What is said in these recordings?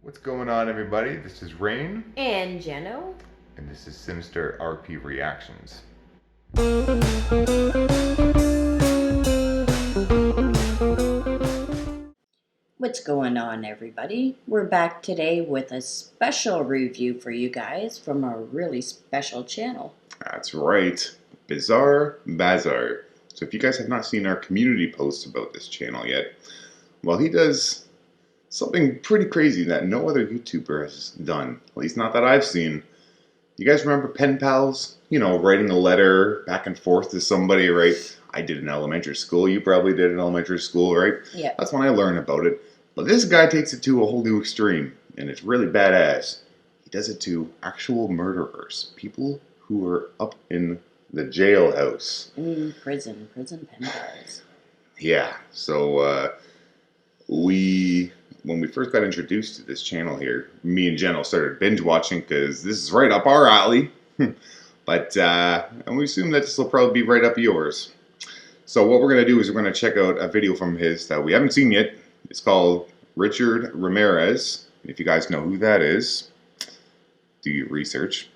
What's going on, everybody? This is Rain. And Jeno. And this is Sinister RP Reactions. What's going on, everybody? We're back today with a special review for you guys from a really special channel. That's right. Bazaar. So if you guys have not seen our community posts about this channel yet, well, he does something pretty crazy that no other YouTuber has done. At least not that I've seen. You guys remember pen pals? You know, writing a letter back and forth to somebody, right? I did in elementary school. You probably did in elementary school, right? Yeah. That's when I learned about it. But this guy takes it to a whole new extreme, and it's really badass. He does it to actual murderers. People who are up in the jailhouse. Prison pen pals. Yeah, so when we first got introduced to this channel here, me and Jeno started binge watching because this is right up our alley. But and we assume that this will probably be right up yours. So what we're going to do is we're going to check out a video from his that we haven't seen yet. It's called Richard Ramirez. If you guys know who that is, do your research.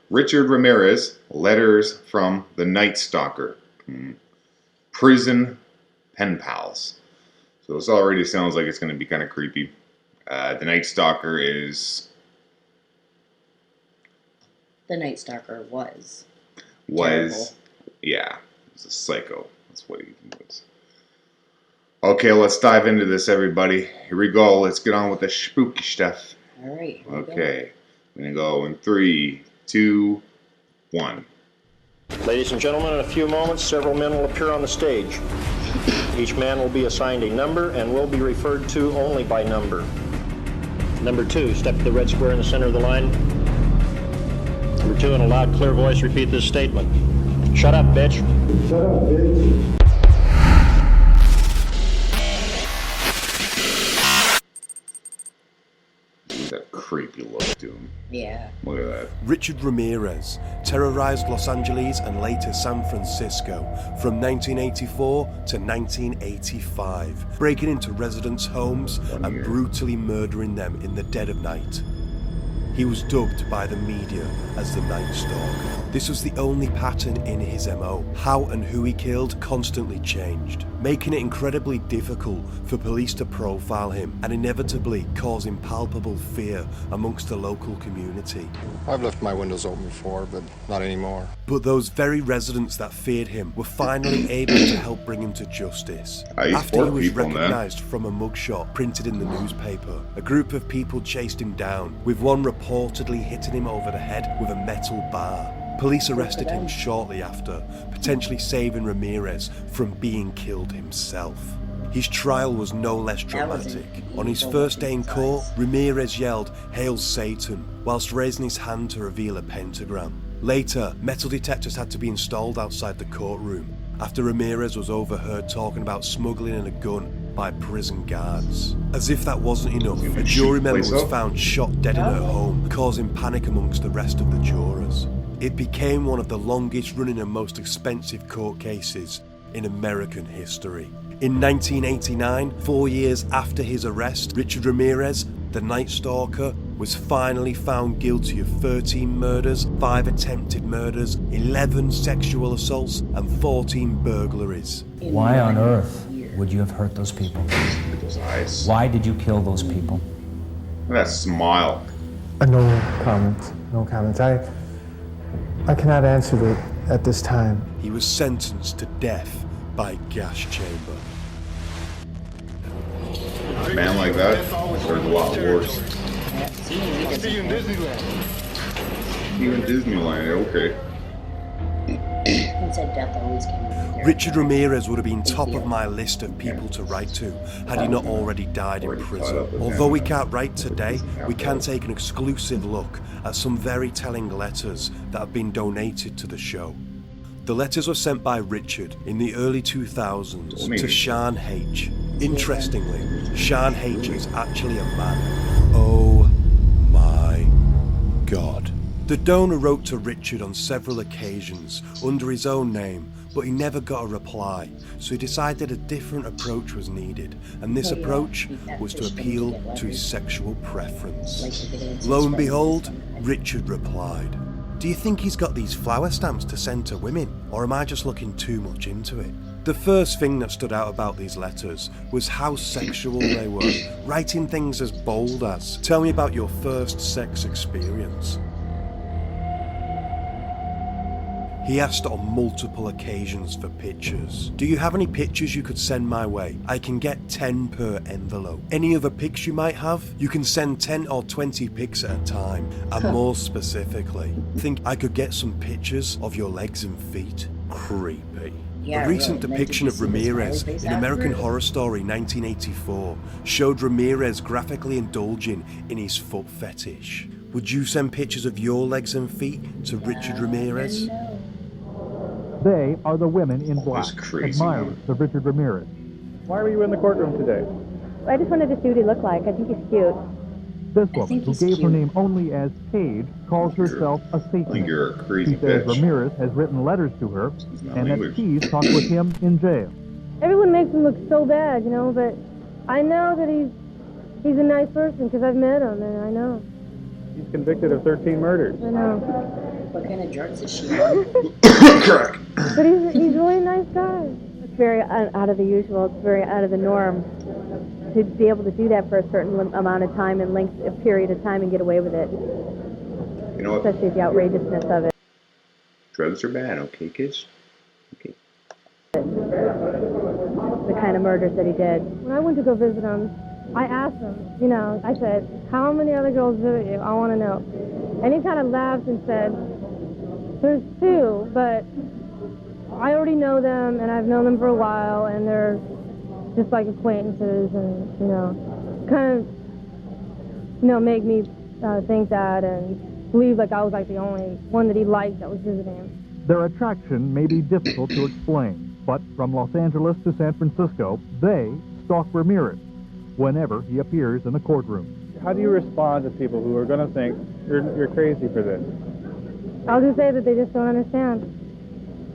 Richard Ramirez, Letters from the Night Stalker. Prison pen pals. So this already sounds like it's going to be kind of creepy. The Night Stalker is... The Night Stalker was. Terrible. Yeah, he was a psycho. That's what he was. Okay, let's dive into this, everybody. Here we go. Let's get on with the spooky stuff. All right. Okay, I'm going to go in 3, 2, 1. Ladies and gentlemen, in a few moments, several men will appear on the stage. Each man will be assigned a number and will be referred to only by number. Number 2, step to the red square in the center of the line. Number 2, in a loud, clear voice, repeat this statement. Shut up, bitch. Shut up, bitch. That creepy look to him. Yeah. Look at that. Richard Ramirez terrorized Los Angeles and later San Francisco from 1984 to 1985, breaking into residents' homes and brutally murdering them in the dead of night. He was dubbed by the media as the Night Stalker. This was the only pattern in his MO. How and who he killed constantly changed, making it incredibly difficult for police to profile him and inevitably causing palpable fear amongst the local community. I've left my windows open before, but not anymore. But those very residents that feared him were finally able to help bring him to justice. After he was recognized from a mugshot printed in the newspaper, a group of people chased him down, with one reportedly hitting him over the head with a metal bar. Police arrested him shortly after, potentially saving Ramirez from being killed himself. His trial was no less dramatic. On his first day in court, Ramirez yelled, "Hail Satan," whilst raising his hand to reveal a pentagram. Later, metal detectors had to be installed outside the courtroom after Ramirez was overheard talking about smuggling in a gun by prison guards. As if that wasn't enough, a jury member was found shot dead in her home, causing panic amongst the rest of the jurors. It became one of the longest running and most expensive court cases in American history. In 1989, 4 years after his arrest, Richard Ramirez, the Night Stalker, was finally found guilty of 13 murders, 5 attempted murders, 11 sexual assaults, and 14 burglaries. Why on earth would you have hurt those people? Those eyes. Why did you kill those people? Look at that smile. No comments. No comments. I cannot answer it at this time. He was sentenced to death by gas chamber. A man like that, there's a lot worse. See you in Disneyland. Even Disneyland, okay. He said death always came with Richard Ramirez would have been top of my list of people to write to had he not already died in prison. Although we can't write today, we can take an exclusive look at some very telling letters that have been donated to the show. The letters were sent by Richard in the early 2000s to Sean H. Interestingly, Sean H is actually a man. Oh my God. The donor wrote to Richard on several occasions under his own name, but he never got a reply, so he decided a different approach was needed, and this approach was to appeal to his sexual preference. Lo and behold, Richard replied, "Do you think he's got these flower stamps to send to women, or am I just looking too much into it?" The first thing that stood out about these letters was how sexual they were, writing things as bold as, "Tell me about your first sex experience." He asked on multiple occasions for pictures. "Do you have any pictures you could send my way? I can get 10 per envelope. Any other pics you might have? You can send 10 or 20 pics at a time. And more specifically, think I could get some pictures of your legs and feet?" Creepy. Yeah, a recent really. depiction of Ramirez in American Bazaar? Horror Story 1984 showed Ramirez graphically indulging in his foot fetish. Would you send pictures of your legs and feet to Richard Ramirez? They are the women in black, That's crazy. admirers of Richard Ramirez. Why were you in the courtroom today? I just wanted to see what he looked like. I think he's cute. This I woman, think who he's gave her cute. name only as Paige, calls herself a I think Satanist. you're a crazy She says bitch. Ramirez has written letters to her He's not and that English. she's talked with him in jail. Everyone makes him look so bad, you know, but I know that he's a nice person because I've met him and I know. He's convicted of 13 murders. I know. What kind of drugs is she on? Correct. But he's really a nice guy. It's very out of the usual. It's very out of the norm to be able to do that for a certain amount of time and length, a period of time and get away with it, You know what? especially the outrageousness of it. Drugs are bad, okay, kids? Okay. The kind of murders that he did. When I went to go visit him, I asked him, you know, I said, "How many other girls visit you? I want to know." And he kind of laughed and said, "There's 2, but I already know them, and I've known them for a while, and they're just like acquaintances, and, you know, kind of, you know, make me think that and believe like I was like the only one that he liked that was visiting him." Their attraction may be difficult to explain, but from Los Angeles to San Francisco, they stalk Ramirez whenever he appears in the courtroom. How do you respond to people who are going to think you're crazy for this? I'll just say that they just don't understand.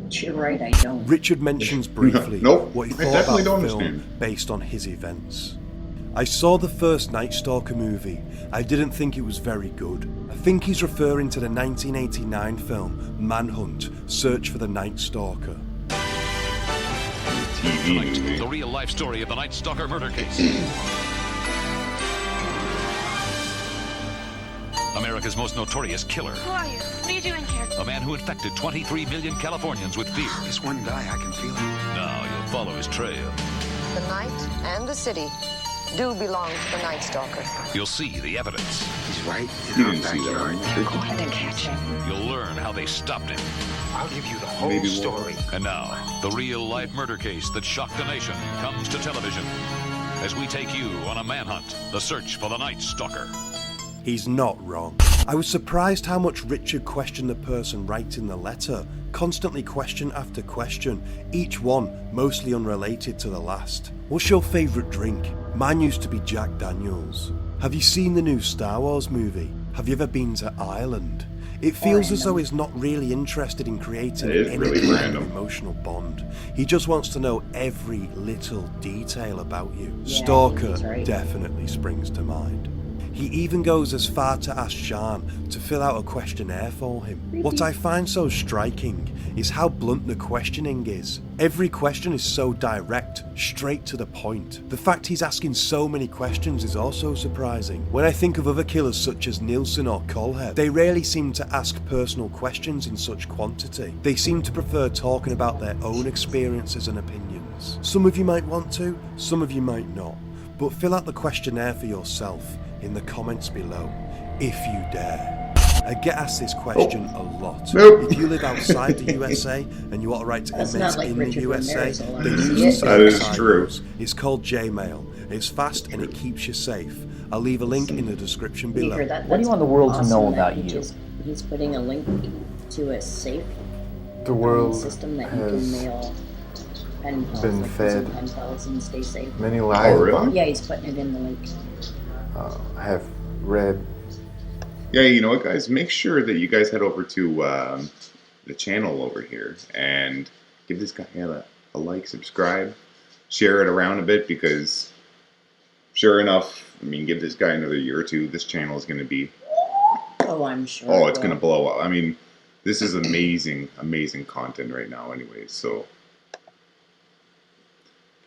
You're right, I don't. Richard mentions briefly Nope, what he I thought definitely about don't the film understand. based on his events. "I saw the first Night Stalker movie. I didn't think it was very good. I think he's referring to the 1989 film Manhunt, Search for the Night Stalker." TV movie. The real-life story of the Night Stalker murder case. America's most notorious killer. Who are you? What are you doing here? A man who infected 23 million Californians with fear. This one guy, I can feel it. Now you'll follow his trail. The night and the city do belong to the Night Stalker. You'll see the evidence. He's right You in our didn't see that, backyard. right? Go ahead and catch him. You'll learn how they stopped him. I'll give you the whole Maybe story. And now, the real-life murder case that shocked the nation comes to television. As we take you on a manhunt, the search for the Night Stalker. He's not wrong. I was surprised how much Richard questioned the person writing the letter. Constantly question after question, each one mostly unrelated to the last. "What's your favourite drink?" "Mine used to be Jack Daniels." "Have you seen the new Star Wars movie?" "Have you ever been to Ireland?" It feels as though he's not really interested in creating It is any really kind random. of emotional bond. He just wants to know every little detail about you. Yeah, Stalker he's right. definitely springs to mind. He even goes as far to ask Jean to fill out a questionnaire for him. What I find so striking is how blunt the questioning is. Every question is so direct, straight to the point. The fact he's asking so many questions is also surprising. When I think of other killers such as Nielsen or Colhead, they rarely seem to ask personal questions in such quantity. They seem to prefer talking about their own experiences and opinions. Some of you might want to, some of you might not. But fill out the questionnaire for yourself in the comments below, if you dare. I get asked this question a lot. Nope. If you live outside the USA and you want to write to That's inmates not like in Richard the USA, Ramirez alone. then use Yes. the That is site true. rules. It's called Gmail. It's fast and it keeps you safe. I'll leave a link in the description You below. hear that? What do you want the world to know about you? He's putting a link to a safe The world system that you can has mail pen pals, been like fed pen pals and stay safe. many lies really? about. Yeah, he's putting it in the link. I have read Yeah, you know what, guys? Make sure that you guys head over to the channel over here and give this guy a like, subscribe, share it around a bit, because sure enough, I mean, give this guy another year or two, this channel is going to be... Oh, I'm sure. Oh, it's going to blow up. I mean, this is amazing, amazing content right now anyways, so...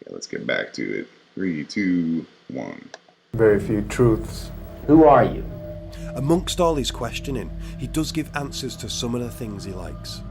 Okay, let's get back to it. 3, 2, 1. Very few truths. Who are you? Amongst all his questioning, he does give answers to some of the things he likes.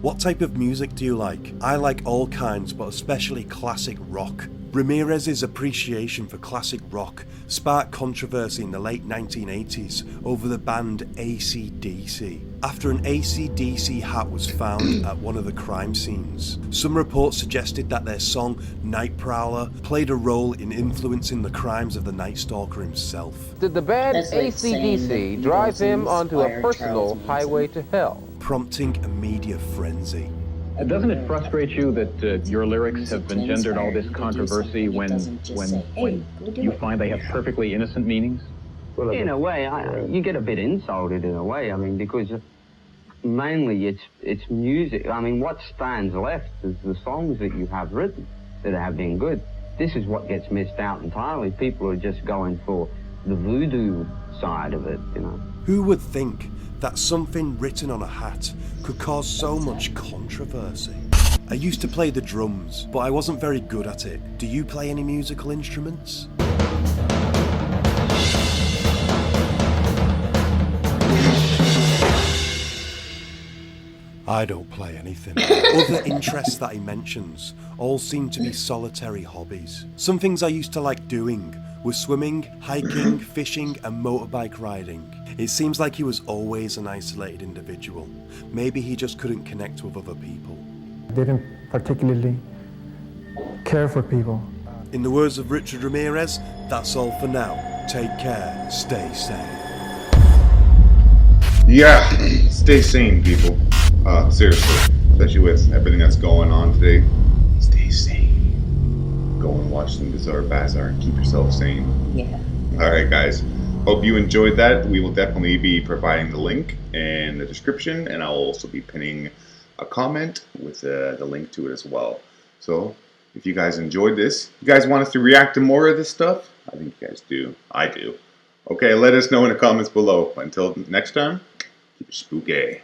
What type of music do you like? I like all kinds, but especially classic rock. Ramirez's appreciation for classic rock sparked controversy in the late 1980s over the band AC/DC, after an AC/DC hat was found at one of the crime scenes. Some reports suggested that their song Night Prowler played a role in influencing the crimes of the Night Stalker himself. Did the band AC/DC drive him onto a personal highway to hell? Prompting a media frenzy. Doesn't it frustrate you that your lyrics have engendered all this controversy when you find they have perfectly innocent meanings? In a way, you get a bit insulted in a way. I mean, because mainly it's music. I mean, what stands left is the songs that you have written that have been good. This is what gets missed out entirely. People are just going for the voodoo side of it, you know. Who would think that something written on a hat could cause so much controversy? I used to play the drums, but I wasn't very good at it. Do you play any musical instruments? I don't play anything. Other interests that he mentions all seem to be solitary hobbies. Some things I used to like doing were swimming, hiking, fishing and motorbike riding. It seems like he was always an isolated individual. Maybe he just couldn't connect with other people. I didn't particularly care for people. In the words of Richard Ramirez, that's all for now. Take care, stay sane. Yeah, stay sane, people. Seriously, especially with everything that's going on today. Stay sane. Go and watch some Bazaar and keep yourself sane. Yeah. Alright, guys. Hope you enjoyed that. We will definitely be providing the link in the description, and I'll also be pinning a comment with the link to it as well. So, if you guys enjoyed this, you guys want us to react to more of this stuff? I think you guys do. I do. Okay, let us know in the comments below. Until next time, keep it spooky.